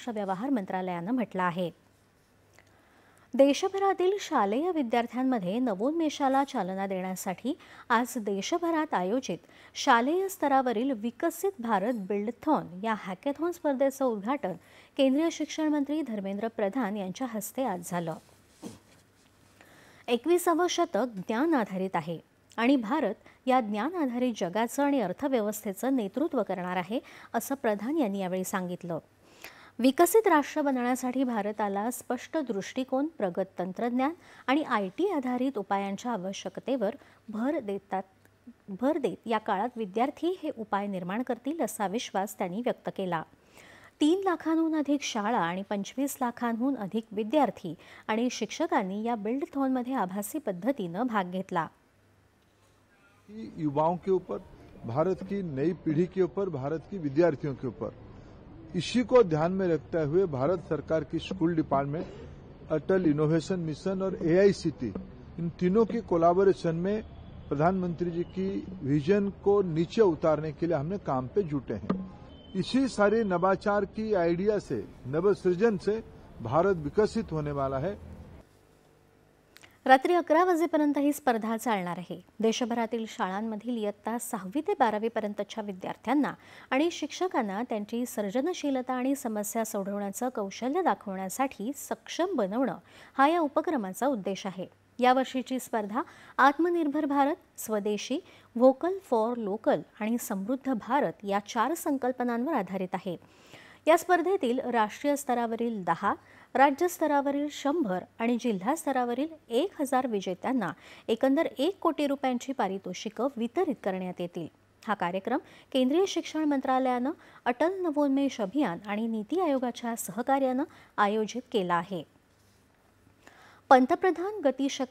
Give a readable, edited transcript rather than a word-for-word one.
परराष्ट्र व्यवहार मंत्रालयानं म्हटलं आहे। देशभरातील शालेय विद्यार्थ्यांमध्ये नवोन्मेषाला चालना देण्यासाठी आज देशभरात आयोजित शालेय स्तरावरील विकसित भारत बिल्डथॉन या हॅकेथॉन स्पर्धेचं उद्घाटन केंद्रीय शिक्षण मंत्री धर्मेंद्र प्रधान यांच्या हस्ते आज झालं। 21वे शतक ज्ञान आधारित आहे आणि भारत या ज्ञान आधारित जगाचं आणि अर्थव्यवस्थेचं नेतृत्व करणार आहे, असं प्रधान यांनी यावेळी सांगितलं। विकसित राष्ट्र बनण्यासाठी भारताला स्पष्ट दृष्टिकोन, प्रगत तंत्रज्ञान आणि IT आधारित उपायांच्या आवश्यकतेवर भर देत या काळात विद्यार्थी हे उपाय निर्माण करतील, असा विश्वास त्यांनी व्यक्त केला। 3 लाखांहून अधिक शाळा आणि 25 लाखांहून अधिक विद्यार्थी आणि शिक्षकांनी या बिल्डथॉनमध्ये आभासी पद्धतीनं भाग घेतला। युवाओं के ऊपर, भारत की नई पीढ़ी के ऊपर, भारत की विद्यार्थियों के ऊपर, इसी को ध्यान में रखते हुए भारत सरकार की school department, Atal innovation mission और AICT, इन तीनों की कोलैबोरेशन में प्रधानमंत्री जी की विजन को नीचे उतारने के लिए हमने काम पे जुटे हैं। इसी सारे नवाचार की आइडिया से, नवसृजन से भारत विकसित होने वाला है। रात्री 11 वाजेपर्यंत ही स्पर्धा चालणार आहे। देशभरातील शाळांमधील इयत्ता 6वी ते 12वी पर्यंतच्या विद्यार्थ्यांना आणि शिक्षकांना त्यांची सर्जनशीलता आणि समस्या सोडवण्याचं कौशल्य दाखवण्यासाठी सक्षम बनवणं हा या उपक्रमाचा उद्देश आहे। यावर्षीची स्पर्धा आत्मनिर्भर भारत, स्वदेशी, व्होकल फॉर लोकल आणि समृद्ध भारत या 4 संकल्पनांवर आधारित आहे। या स्पर्धेतील राष्ट्रीय स्तरावरील 10, राज्य स्तरावरील 100 आणि जिल्हा स्तरावरील 1000 विजेत्यांना एकंदर 1 कोटी रुपयांची पारितोषिकं वितरित करण्यात येतील। हा कार्यक्रम केंद्रीय शिक्षण मंत्रालयानं अटल नवोन्मेष अभियान आणि नीती आयोगाच्या सहकार्यानं आयोजित केला आहे। पंतप्रधान गतिशक्ती